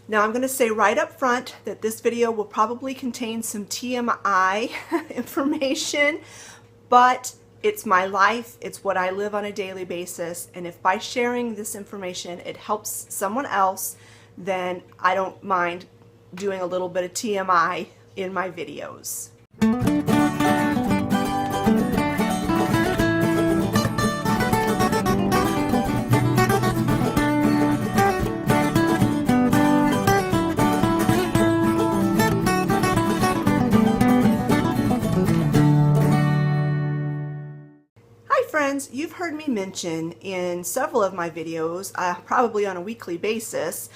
Now I'm going to say right up front that this video will probably contain some TMI information, but it's my life, it's what I live on a daily basis, and if by sharing this information it helps someone else, then I don't mind doing a little bit of TMI in my videos. Friends, you've heard me mention in several of my videos, probably on a weekly basis,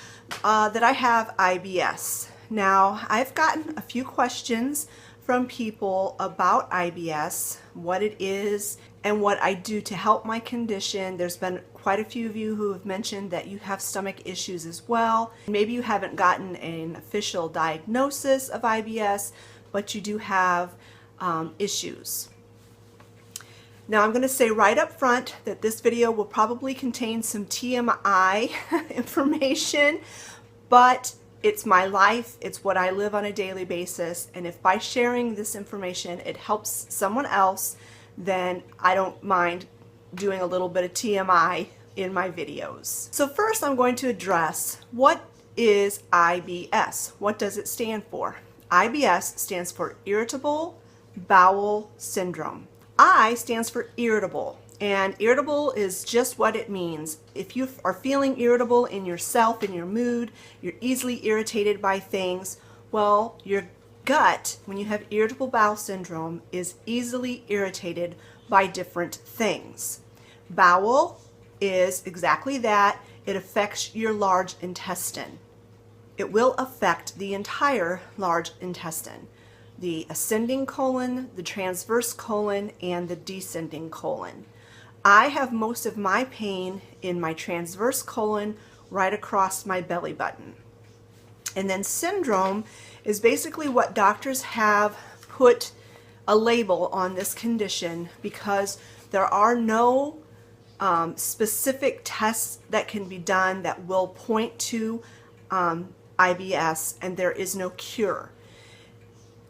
that I have IBS. Now, I've gotten a few questions from people about IBS, what it is, and what I do to help my condition. There's been quite a few of you who have mentioned that you have stomach issues as well. Maybe you haven't gotten an official diagnosis of IBS, but you do have issues. Now I'm going to say right up front that this video will probably contain some TMI information, but it's my life, it's what I live on a daily basis, and if by sharing this information it helps someone else, then I don't mind doing a little bit of TMI in my videos. So first I'm going to address, what is IBS? What does it stand for? IBS stands for Irritable Bowel Syndrome. I stands for irritable, and irritable is just what it means. If you are feeling irritable in yourself, in your mood, you're easily irritated by things, well, your gut, when you have irritable bowel syndrome, is easily irritated by different things. Bowel is exactly that. It affects your large intestine. It will affect the entire large intestine. The ascending colon, the transverse colon, and the descending colon. I have most of my pain in my transverse colon right across my belly button. And then syndrome is basically what doctors have put a label on this condition because there are no specific tests that can be done that will point to IBS, and there is no cure.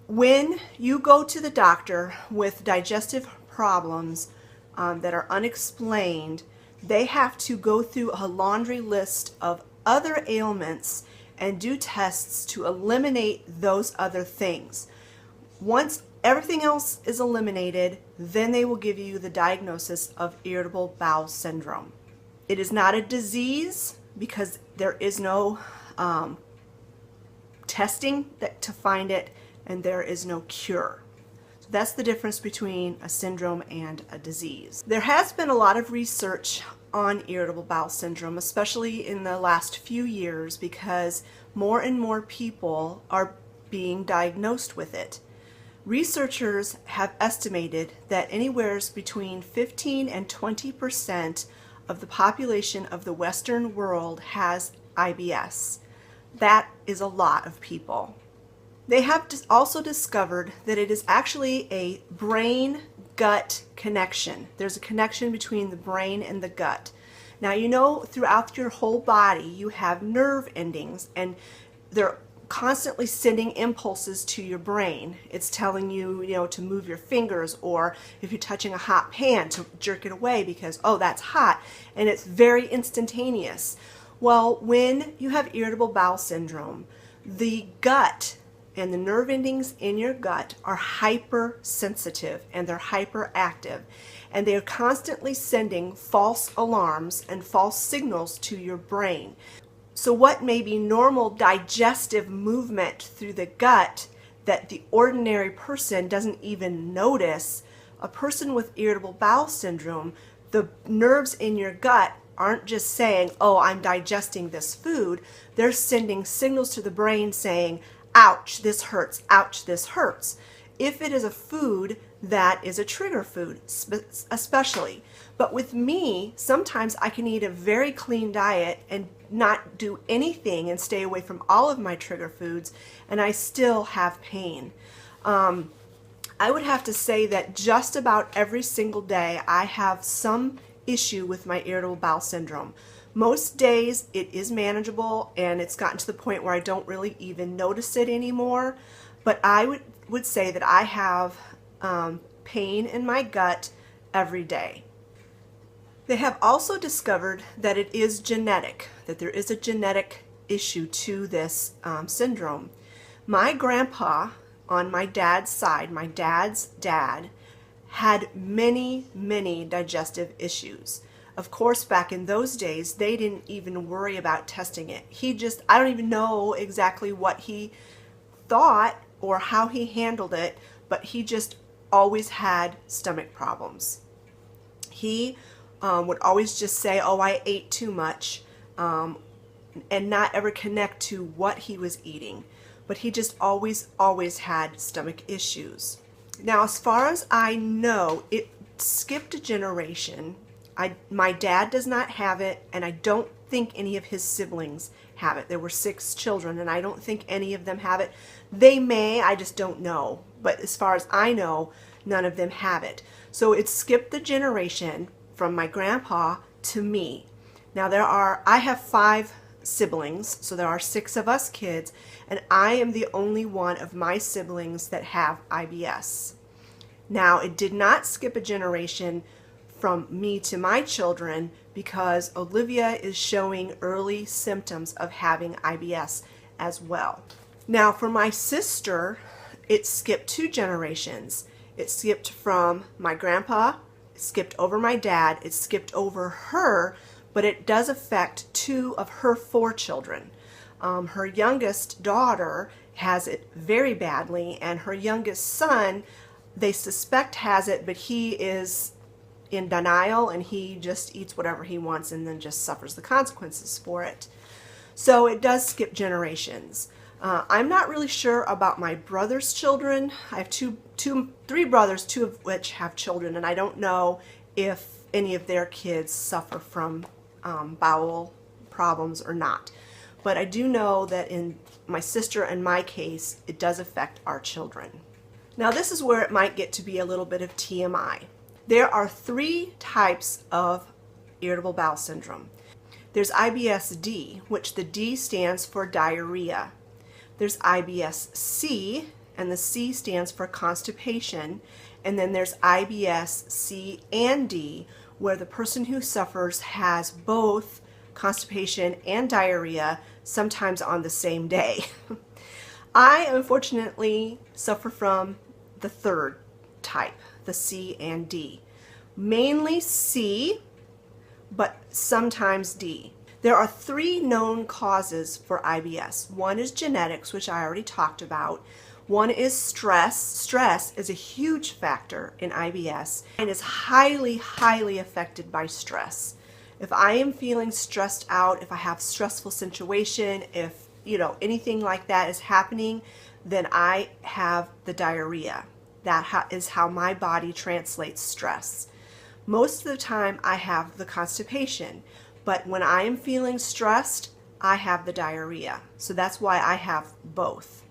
When you go to the doctor with digestive problems that are unexplained, they have to go through a laundry list of other ailments and do tests to eliminate those other things. Once everything else is eliminated, then they will give you the diagnosis of irritable bowel syndrome. It is not a disease because there is no testing to find it, and there is no cure. So that's the difference between a syndrome and a disease. There has been a lot of research on irritable bowel syndrome, especially in the last few years, because more and more people are being diagnosed with it. Researchers have estimated that anywhere between 15 and 20% of the population of the Western world has IBS. That is a lot of people. They have also discovered that it is actually a brain-gut connection. There's a connection between the brain and the gut. Now, you know, throughout your whole body you have nerve endings, and they're constantly sending impulses to your brain. It's telling you, to move your fingers, or if you're touching a hot pan, to jerk it away because, oh, that's hot, and it's very instantaneous. Well, when you have irritable bowel syndrome, the gut and the nerve endings in your gut are hypersensitive and they're hyperactive, and they are constantly sending false alarms and false signals to your brain. So what may be normal digestive movement through the gut that the ordinary person doesn't even notice, a person with irritable bowel syndrome, the nerves in your gut aren't just saying, oh, I'm digesting this food. They're sending signals to the brain saying, ouch, this hurts, ouch, this hurts. If it is a food that is a trigger food, especially. But with me, sometimes I can eat a very clean diet and not do anything and stay away from all of my trigger foods, and I still have pain. I would have to say that just about every single day I have some issue with my irritable bowel syndrome. Most days it is manageable, and it's gotten to the point where I don't really even notice it anymore. But I would say that I have pain in my gut every day. They have also discovered that it is genetic, that there is a genetic issue to this syndrome. My grandpa on my dad's side, my dad's dad, had many digestive issues. Of course, back in those days, they didn't even worry about testing it. I don't even know exactly what he thought or how he handled it, but he just always had stomach problems. He would always just say, oh, I ate too much, and not ever connect to what he was eating. But he just always had stomach issues. Now, as far as I know, it skipped a generation. My dad does not have it, and I don't think any of his siblings have it. There were 6 children, and I don't think any of them have it. They may, I just don't know. But as far as I know, none of them have it. So it skipped the generation from my grandpa to me. Now I have 5 siblings, so there are 6 of us kids, and I am the only one of my siblings that have IBS. Now, it did not skip a generation from me to my children because Olivia is showing early symptoms of having IBS as well. Now, for my sister, it skipped 2 generations. It skipped from my grandpa, it skipped over my dad, it skipped over her, but it does affect 2 of her 4 children. Her youngest daughter has it very badly, and her youngest son, they suspect has it, but he is in denial, and he just eats whatever he wants and then just suffers the consequences for it. So it does skip generations. I'm not really sure about my brother's children. I have 3 brothers, 2 of which have children, and I don't know if any of their kids suffer from bowel problems or not. But I do know that in my sister and my case, it does affect our children. Now, this is where it might get to be a little bit of TMI. There are 3 types of irritable bowel syndrome. There's IBS-D, which the D stands for diarrhea. There's IBS-C, and the C stands for constipation. And then there's IBS-C and D, where the person who suffers has both constipation and diarrhea, sometimes on the same day. I unfortunately suffer from the 3rd type, the C and D. Mainly C, but sometimes D. There are 3 known causes for IBS. One is genetics, which I already talked about. One is stress. Stress is a huge factor in IBS and is highly affected by stress. If I am feeling stressed out, if I have a stressful situation, if anything like that is happening, then I have the diarrhea. That is how my body translates stress. Most of the time I have the constipation, but when I am feeling stressed, I have the diarrhea. So that's why I have both.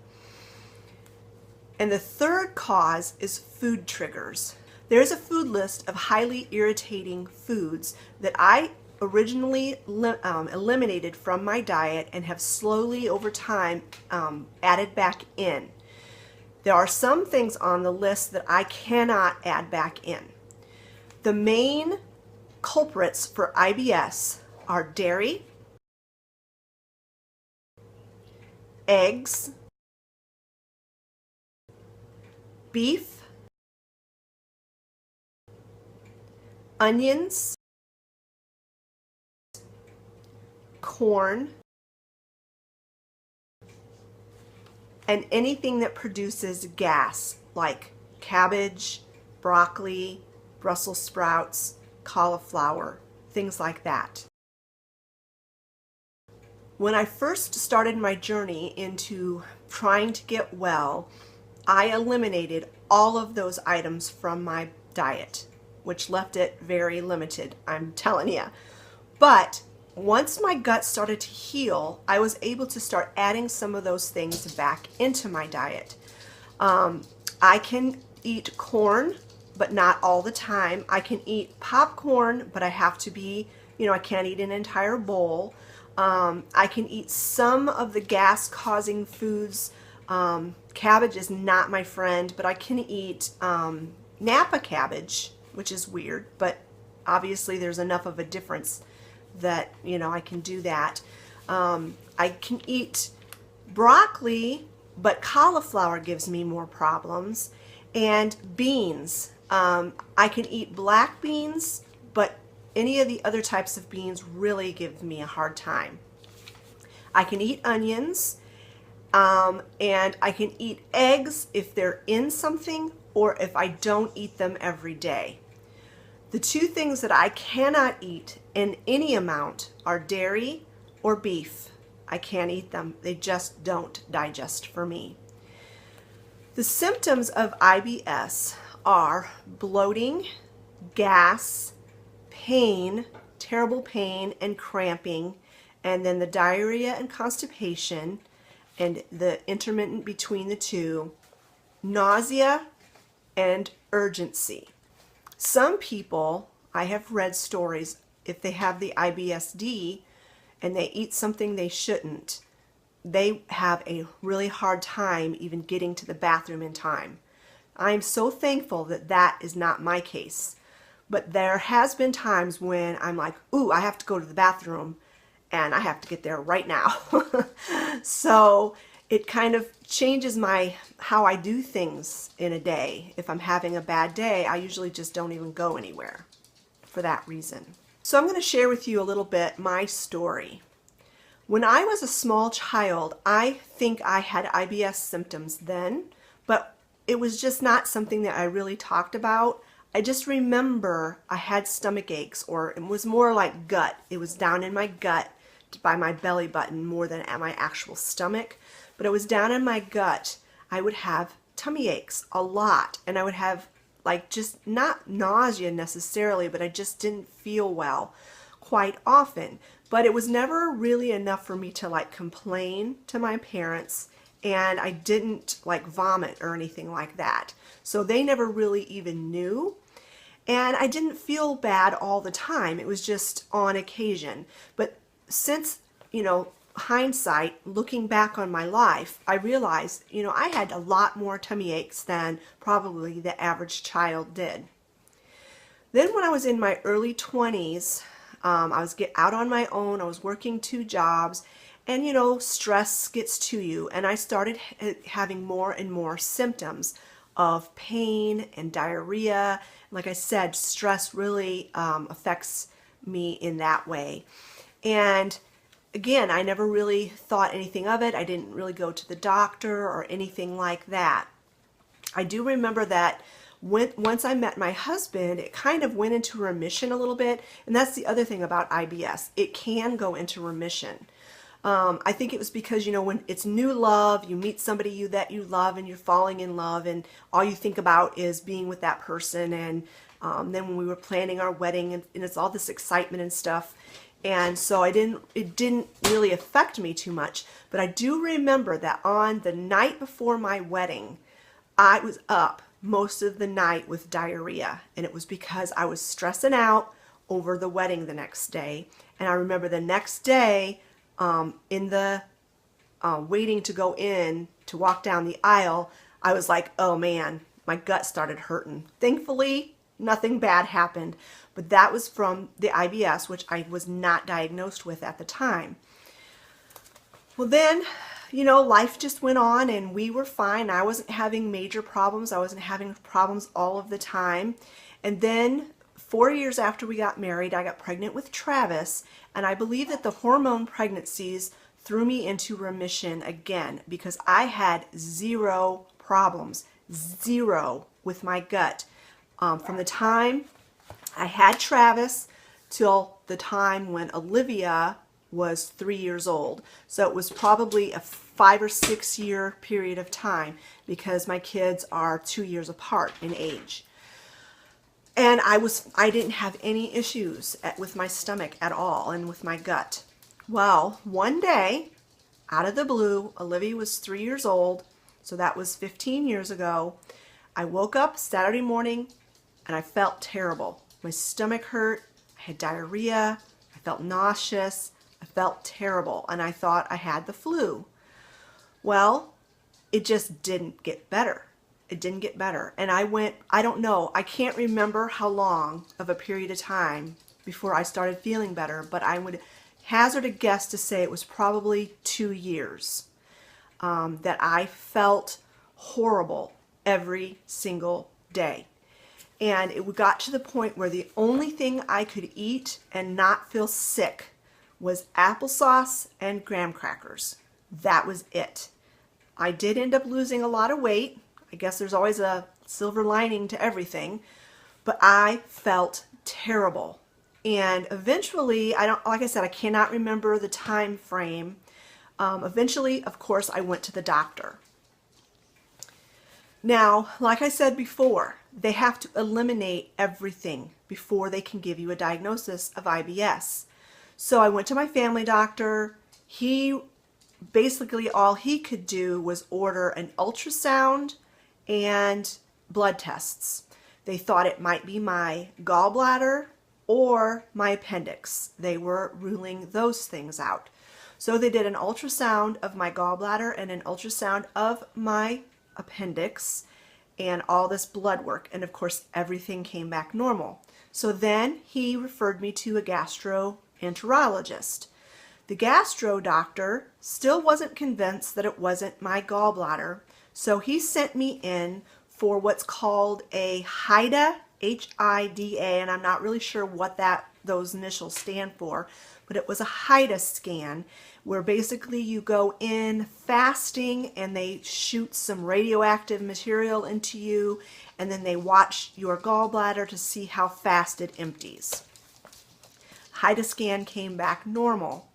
And the 3rd cause is food triggers. There's a food list of highly irritating foods that I originally eliminated from my diet and have slowly over time added back in. There are some things on the list that I cannot add back in. The main culprits for IBS are dairy, eggs, beef, onions, corn, and anything that produces gas, like cabbage, broccoli, Brussels sprouts, cauliflower, things like that. When I first started my journey into trying to get well, I eliminated all of those items from my diet, which left it very limited, I'm telling you. But once my gut started to heal, I was able to start adding some of those things back into my diet. I can eat corn, but not all the time. I can eat popcorn, but I have to be I can't eat an entire bowl. I can eat some of the gas-causing foods. Cabbage is not my friend, but I can eat Napa cabbage, which is weird, but obviously there's enough of a difference that, I can do that. I can eat broccoli, but cauliflower gives me more problems. And beans. I can eat black beans, but any of the other types of beans really give me a hard time. I can eat onions, and I can eat eggs if they're in something or if I don't eat them every day. The two things that I cannot eat in any amount are dairy or beef. I can't eat them. They just don't digest for me. The symptoms of IBS are bloating, gas, pain, terrible pain and cramping, and then the diarrhea and constipation, and the intermittent between the two, nausea, and urgency. Some people, I have read stories, if they have the IBSD and they eat something they shouldn't, they have a really hard time even getting to the bathroom in time. I'm so thankful that that is not my case. But there has been times when I'm like, ooh, I have to go to the bathroom and I have to get there right now. So it kind of changes how I do things in a day. If I'm having a bad day, I usually just don't even go anywhere for that reason. So I'm going to share with you a little bit my story. When I was a small child, I think I had IBS symptoms then, but it was just not something that I really talked about. I just remember I had stomach aches, or it was more like gut. It was down in my gut by my belly button more than at my actual stomach, but it was down in my gut. I would have tummy aches a lot, and I would have like just not nausea necessarily, but I just didn't feel well quite often. But it was never really enough for me to like complain to my parents, and I didn't like vomit or anything like that. So they never really even knew. And I didn't feel bad all the time. It was just on occasion. But since, hindsight, looking back on my life, I realized, I had a lot more tummy aches than probably the average child did. Then when I was in my early 20s, I was out on my own. I was working 2 jobs, and stress gets to you, and I started having more and more symptoms of pain and diarrhea. Like I said, stress really affects me in that way. And again, I never really thought anything of it. I didn't really go to the doctor or anything like that. I do remember that once I met my husband, it kind of went into remission a little bit. And that's the other thing about IBS. It can go into remission. I think it was because, when it's new love, you meet somebody that you love and you're falling in love, and all you think about is being with that person. And then when we were planning our wedding, and it's all this excitement and stuff. And so it didn't really affect me too much. But I do remember that on the night before my wedding, I was up most of the night with diarrhea, and it was because I was stressing out over the wedding the next day. And I remember the next day, in the waiting to go in to walk down the aisle, I was like, oh man, my gut started hurting. Thankfully, nothing bad happened, but that was from the IBS, which I was not diagnosed with at the time. Well then, life just went on and we were fine. I wasn't having major problems. I wasn't having problems all of the time. And then 4 years after we got married, I got pregnant with Travis, and I believe that the hormone pregnancies threw me into remission again because I had 0 problems, 0 with my gut. From the time I had Travis till the time when Olivia was 3 years old. So it was probably a 5 or 6 year period of time because my kids are 2 years apart in age. And I didn't have any issues with my stomach at all and with my gut. Well, one day, out of the blue, Olivia was 3 years old, so that was 15 years ago. I woke up Saturday morning and I felt terrible. My stomach hurt, I had diarrhea, I felt nauseous, I felt terrible, and I thought I had the flu. Well, it just didn't get better. It didn't get better. And I don't know, I can't remember how long of a period of time before I started feeling better, but I would hazard a guess to say it was probably 2 years that I felt horrible every single day. And it got to the point where the only thing I could eat and not feel sick was applesauce and graham crackers. That was it. I did end up losing a lot of weight. I guess there's always a silver lining to everything, but I felt terrible. And eventually, like I said, I cannot remember the time frame. Eventually, of course, I went to the doctor. Now, like I said before, they have to eliminate everything before they can give you a diagnosis of IBS. So I went to my family doctor. He basically, all he could do was order an ultrasound and blood tests. They thought it might be my gallbladder or my appendix. They were ruling those things out. So they did an ultrasound of my gallbladder and an ultrasound of my appendix and all this blood work. And of course, everything came back normal. So then he referred me to a gastroenterologist. The gastro doctor still wasn't convinced that it wasn't my gallbladder, so he sent me in for what's called a HIDA, H-I-D-A, and I'm not really sure what those initials stand for, but it was a HIDA scan where basically you go in fasting and they shoot some radioactive material into you, and then they watch your gallbladder to see how fast it empties. HIDA scan came back normal.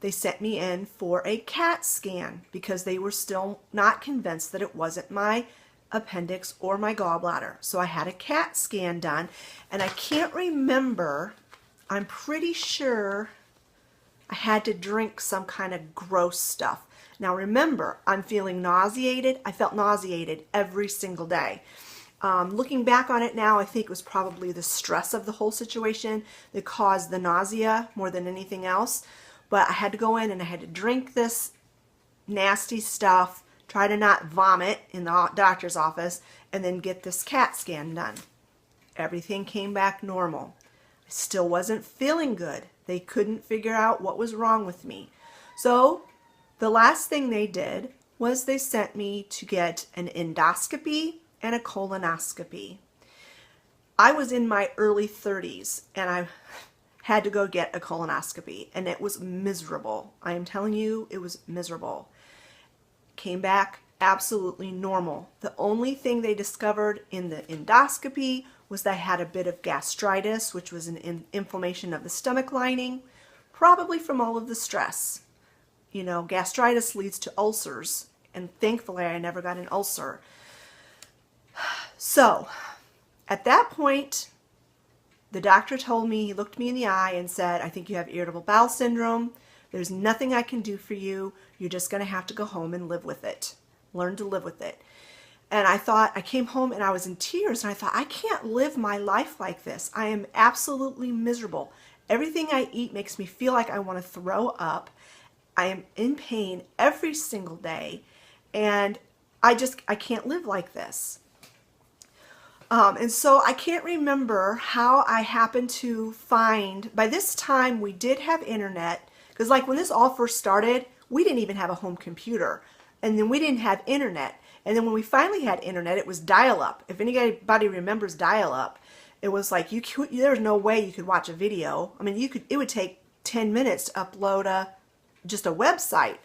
They sent me in for a CAT scan because they were still not convinced that it wasn't my appendix or my gallbladder. So I had a CAT scan done, and I can't remember, I'm pretty sure I had to drink some kind of gross stuff. Now remember, I'm feeling nauseated. I felt nauseated every single day. Looking back on it now, I think it was probably the stress of the whole situation that caused the nausea more than anything else. But I had to go in and I had to drink this nasty stuff, try to not vomit in the doctor's office, and then get this CAT scan done. Everything came back normal. I still wasn't feeling good. They couldn't figure out what was wrong with me. So the last thing they did was they sent me to get an endoscopy and a colonoscopy. I was in my early 30s and I had to go get a colonoscopy, and it was miserable. I am telling you, it was miserable. Came back absolutely normal. The only thing they discovered in the endoscopy was that I had a bit of gastritis, which was an inflammation of the stomach lining, probably from all of the stress. You know, gastritis leads to ulcers, and thankfully I never got an ulcer. So, at that point, the doctor told me, he looked me in the eye and said, I think you have irritable bowel syndrome. There's nothing I can do for you. You're just going to have to go home and live with it. Learn to live with it. And I came home and I was in tears, and I thought, I can't live my life like this. I am absolutely miserable. Everything I eat makes me feel like I want to throw up. I am in pain every single day, and I can't live like this. And so I can't remember how I happened to find, by this time we did have internet, because like when this all first started, we didn't even have a home computer, and then we didn't have internet. And then when we finally had internet, it was dial-up. If anybody remembers dial-up, it was like there was no way you could watch a video. I mean, it would take 10 minutes to upload just a website.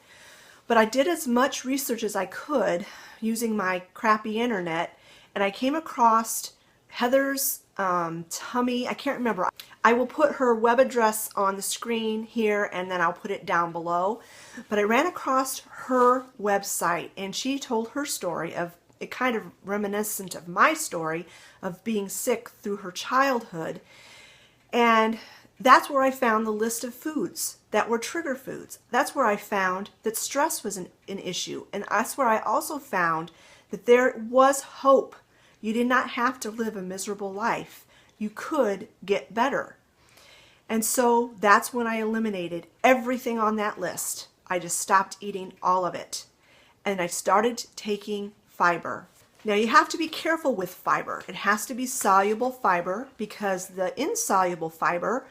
But I did as much research as I could using my crappy internet, and I came across Heather's tummy. I can't remember. I will put her web address on the screen here, and then I'll put it down below. But I ran across her website, and she told her story of it, kind of reminiscent of my story of being sick through her childhood. And that's where I found the list of foods that were trigger foods. That's where I found that stress was an issue. And that's where I also found that there was hope. You did not have to live a miserable life. You could get better. And so that's when I eliminated everything on that list. I just stopped eating all of it. And I started taking fiber. Now you have to be careful with fiber. It has to be soluble fiber because the insoluble fiber,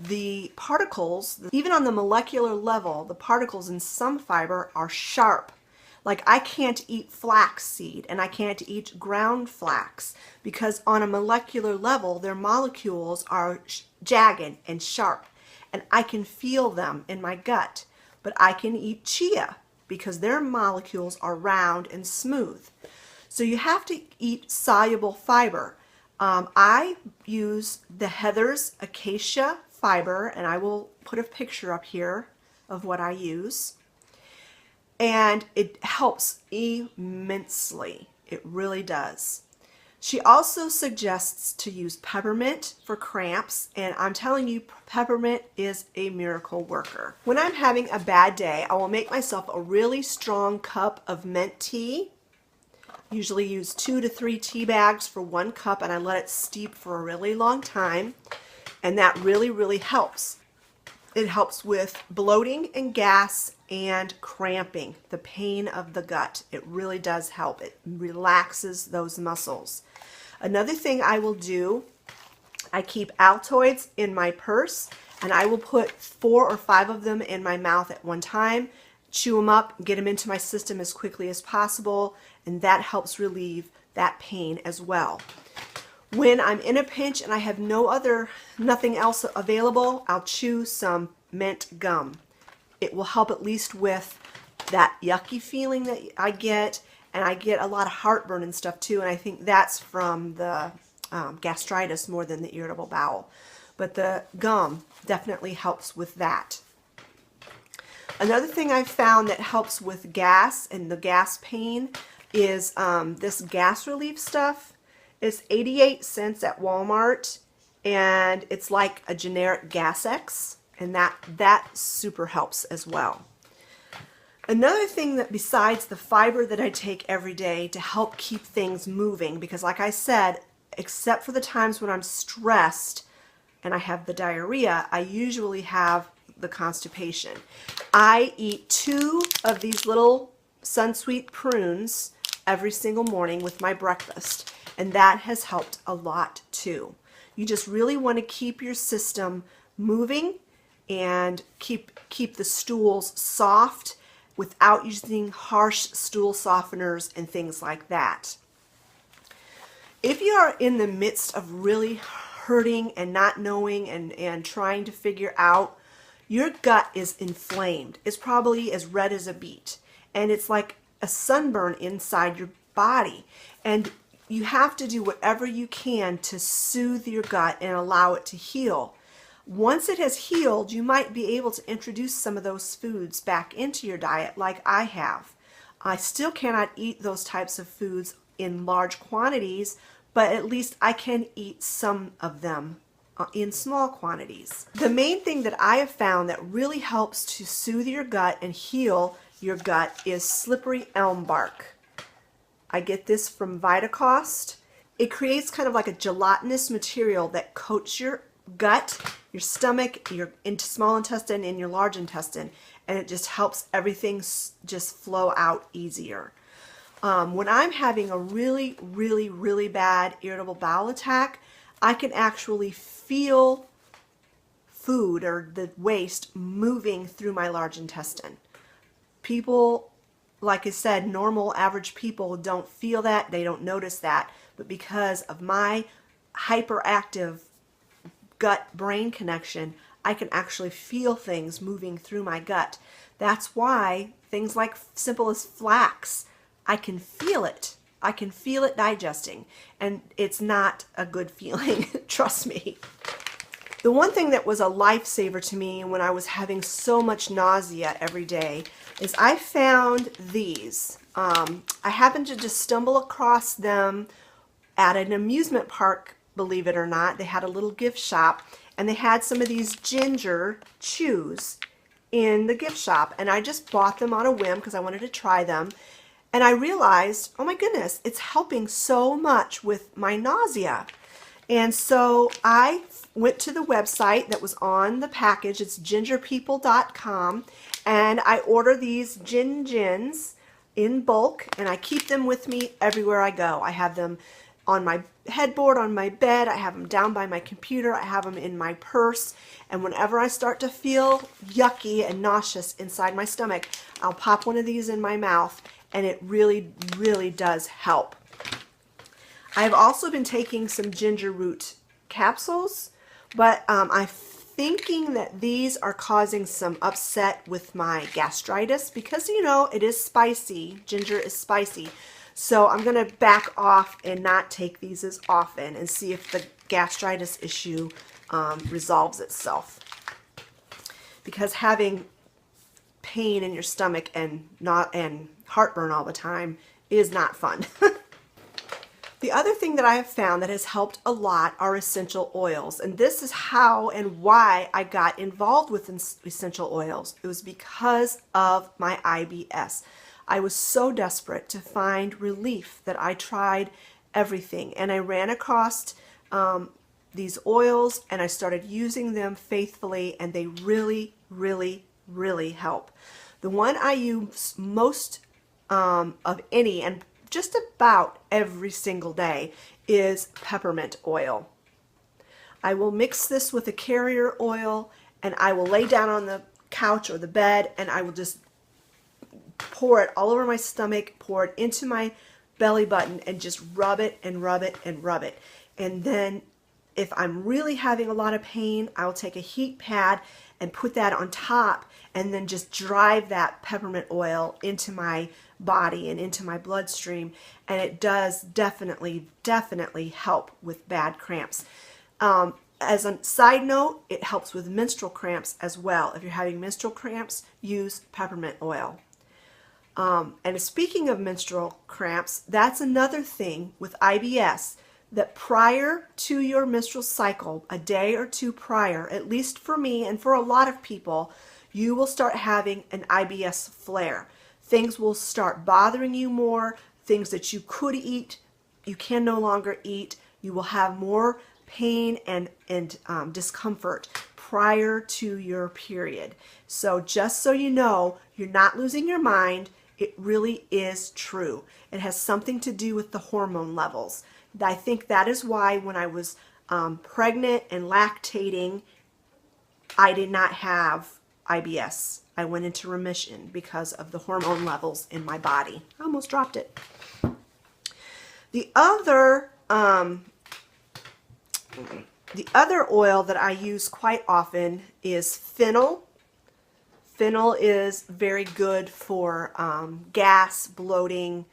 the particles, even on the molecular level, the particles in some fiber are sharp. Like I can't eat flaxseed and I can't eat ground flax because on a molecular level their molecules are jagged and sharp and I can feel them in my gut. But I can eat chia because their molecules are round and smooth. So you have to eat soluble fiber. I use the Heather's Acacia fiber, and I will put a picture up here of what I use. And it helps immensely. It really does. She also suggests to use peppermint for cramps, and I'm telling you, peppermint is a miracle worker. When I'm having a bad day, I will make myself a really strong cup of mint tea. Usually use 2 to 3 tea bags for 1 cup, and I let it steep for a really long time, and that really helps. It helps with bloating and gas and cramping, the pain of the gut. It really does help. It relaxes those muscles. Another thing I will do, I keep Altoids in my purse, and I will put 4 or 5 of them in my mouth at one time, chew them up, get them into my system as quickly as possible, and that helps relieve that pain as well. When I'm in a pinch and I have nothing else available, I'll chew some mint gum. It will help at least with that yucky feeling that I get, and I get a lot of heartburn and stuff too, and I think that's from the gastritis more than the irritable bowel. But the gum definitely helps with that. Another thing I've found that helps with gas and the gas pain is this gas relief stuff. It's 88 cents at Walmart, and it's like a generic Gas-X, and that super helps as well. Another thing that besides the fiber that I take every day to help keep things moving, because like I said, except for the times when I'm stressed and I have the diarrhea, I usually have the constipation. I eat 2 of these little Sunsweet prunes every single morning with my breakfast, and that has helped a lot too. You just really want to keep your system moving and keep the stools soft without using harsh stool softeners and things like that. If you are in the midst of really hurting and not knowing and trying to figure out, your gut is inflamed. It's probably as red as a beet, and it's like a sunburn inside your body, and you have to do whatever you can to soothe your gut and allow it to heal. Once it has healed, you might be able to introduce some of those foods back into your diet like I have. I still cannot eat those types of foods in large quantities, but at least I can eat some of them in small quantities. The main thing that I have found that really helps to soothe your gut and heal your gut is slippery elm bark. I get this from VEDA. It creates kind of like a gelatinous material that coats your gut, your stomach, your small intestine, and your large intestine, and it just helps everything just flow out easier. When I'm having a really bad irritable bowel attack, I can actually feel food or the waste moving through my large intestine. People, like I said, normal average people don't feel that, they don't notice that, but because of my hyperactive gut-brain connection, I can actually feel things moving through my gut. That's why things like simple as flax, I can feel it. I can feel it digesting, and it's not a good feeling, trust me. The one thing that was a lifesaver to me when I was having so much nausea every day is I found these. I happened to just stumble across them at an amusement park, believe it or not. They had a little gift shop, and they had some of these ginger chews in the gift shop, and I just bought them on a whim because I wanted to try them. And I realized, oh my goodness, it's helping so much with my nausea. And so I went to the website that was on the package. It's gingerpeople.com, and I order these gins in bulk, and I keep them with me everywhere I go. I have them on my headboard, on my bed, I have them down by my computer, I have them in my purse, and whenever I start to feel yucky and nauseous inside my stomach, I'll pop one of these in my mouth, and it really, really does help. I've also been taking some ginger root capsules, but I'm thinking that these are causing some upset with my gastritis because, you know, it is spicy. Ginger is spicy. So I'm going to back off and not take these as often and see if the gastritis issue resolves itself. Because having pain in your stomach and heartburn all the time is not fun. The other thing that I have found that has helped a lot are essential oils, and this is how and why I got involved with essential oils. It was because of my IBS. I was so desperate to find relief that I tried everything, and I ran across these oils, and I started using them faithfully, and they really, really, really help. The one I use most of any, and just about every single day, is peppermint oil. I will mix this with a carrier oil, and I will lay down on the couch or the bed, and I will just pour it all over my stomach, pour it into my belly button, and just rub it and rub it and rub it. And then if I'm really having a lot of pain, I'll take a heat pad and put that on top, and then just drive that peppermint oil into my body and into my bloodstream, and it does definitely help with bad cramps. As a side note, it helps with menstrual cramps as well. If you're having menstrual cramps, use peppermint oil. And speaking of menstrual cramps, that's another thing with IBS, that prior to your menstrual cycle, a day or two prior, at least for me and for a lot of people, you will start having an IBS flare. Things will start bothering you more. Things that you could eat, you can no longer eat. You will have more pain and discomfort prior to your period. So just so you know, you're not losing your mind. It really is true. It has something to do with the hormone levels. I think that is why when I was pregnant and lactating, I did not have IBS. I went into remission because of the hormone levels in my body. I almost dropped it. The other oil that I use quite often is fennel. Fennel is very good for gas, bloating,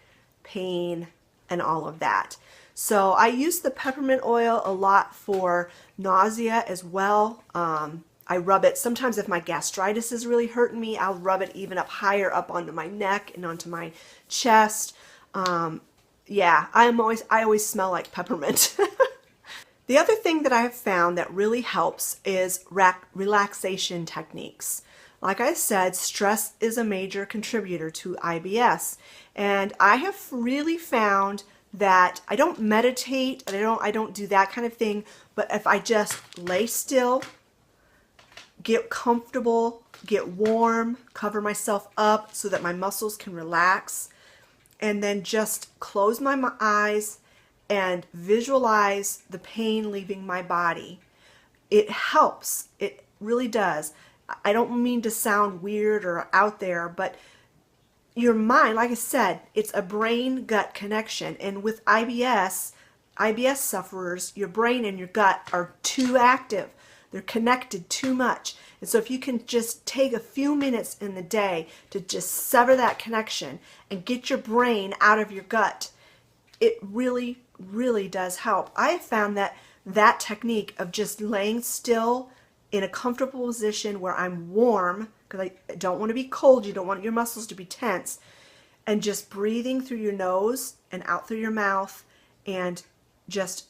pain, and all of that. So I use the peppermint oil a lot for nausea as well. I rub it, sometimes if my gastritis is really hurting me, I'll rub it even up higher up onto my neck and onto my chest. Yeah, I always smell like peppermint. The other thing that I have found that really helps is relaxation techniques. Like I said, stress is a major contributor to IBS, and I have really found that I don't meditate, and I don't do that kind of thing, but if I just lay still, get comfortable, get warm, cover myself up so that my muscles can relax, and then just close my eyes and visualize the pain leaving my body. It helps. It really does. I don't mean to sound weird or out there, but your mind, like I said, it's a brain-gut connection. And with IBS sufferers, your brain and your gut are too active. They're connected too much. And so if you can just take a few minutes in the day to just sever that connection and get your brain out of your gut, it really, really does help. I have found that technique of just laying still in a comfortable position where I'm warm, because I don't want to be cold, you don't want your muscles to be tense, and just breathing through your nose and out through your mouth and just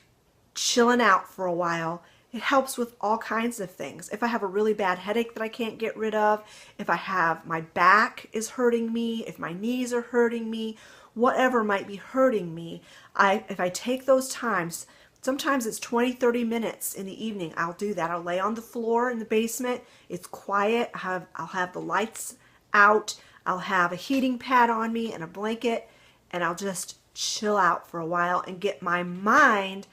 chilling out for a while. It helps with all kinds of things. If I have a really bad headache that I can't get rid of, if I have my back is hurting me, if my knees are hurting me, whatever might be hurting me, if I take those times Sometimes it's 20-30 minutes in the evening. I'll do that. I'll lay on the floor in the basement. It's quiet. I'll have the lights out. I'll have a heating pad on me and a blanket, and I'll just chill out for a while and get my mind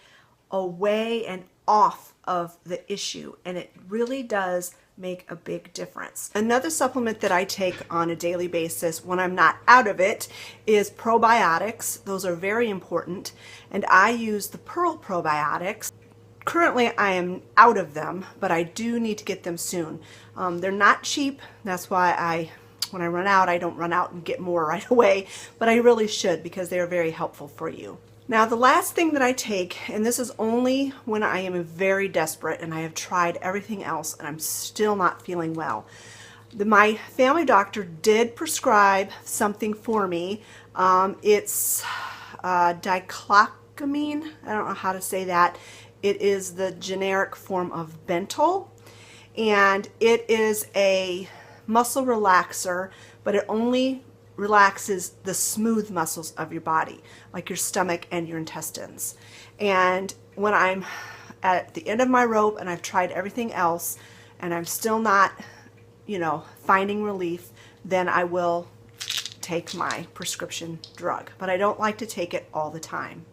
away and off of the issue. And it really does make a big difference. Another supplement that I take on a daily basis when I'm not out of it is probiotics. Those are very important, and I use the Pearl probiotics. Currently I am out of them, but I do need to get them soon. They're not cheap. That's why when I run out, I don't run out and get more right away, but I really should, because they are very helpful for you. Now, the last thing that I take, and this is only when I am very desperate and I have tried everything else and I'm still not feeling well. My family doctor did prescribe something for me. It's diclocamine. I don't know how to say that. It is the generic form of Bentyl, and it is a muscle relaxer, but it only relaxes the smooth muscles of your body, like your stomach and your intestines. And when I'm at the end of my rope and I've tried everything else and I'm still not, finding relief, then I will take my prescription drug. But I don't like to take it all the time.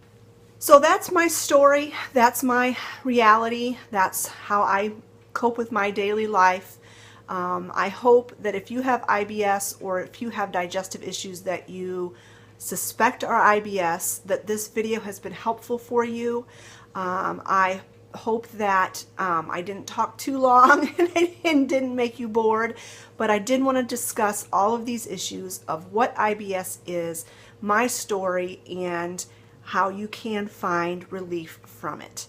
So that's my story. That's my reality. That's how I cope with my daily life. I hope that if you have IBS or if you have digestive issues that you suspect are IBS, that this video has been helpful for you. I hope that I didn't talk too long and didn't make you bored, but I did want to discuss all of these issues of what IBS is, my story, and how you can find relief from it.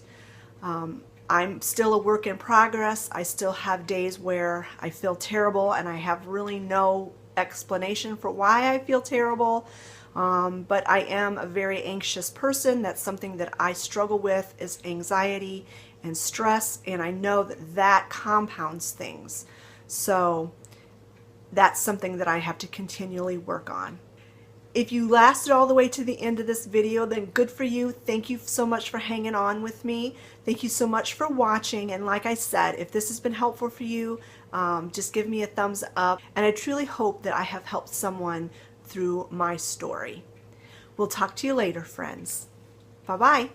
I'm still a work in progress. I still have days where I feel terrible and I have really no explanation for why I feel terrible. But I am a very anxious person. That's something that I struggle with, is anxiety and stress, and I know that that compounds things. So that's something that I have to continually work on. If you lasted all the way to the end of this video, then good for you. Thank you so much for hanging on with me. Thank you so much for watching. And like I said, if this has been helpful for you, just give me a thumbs up. And I truly hope that I have helped someone through my story. We'll talk to you later, friends. Bye-bye.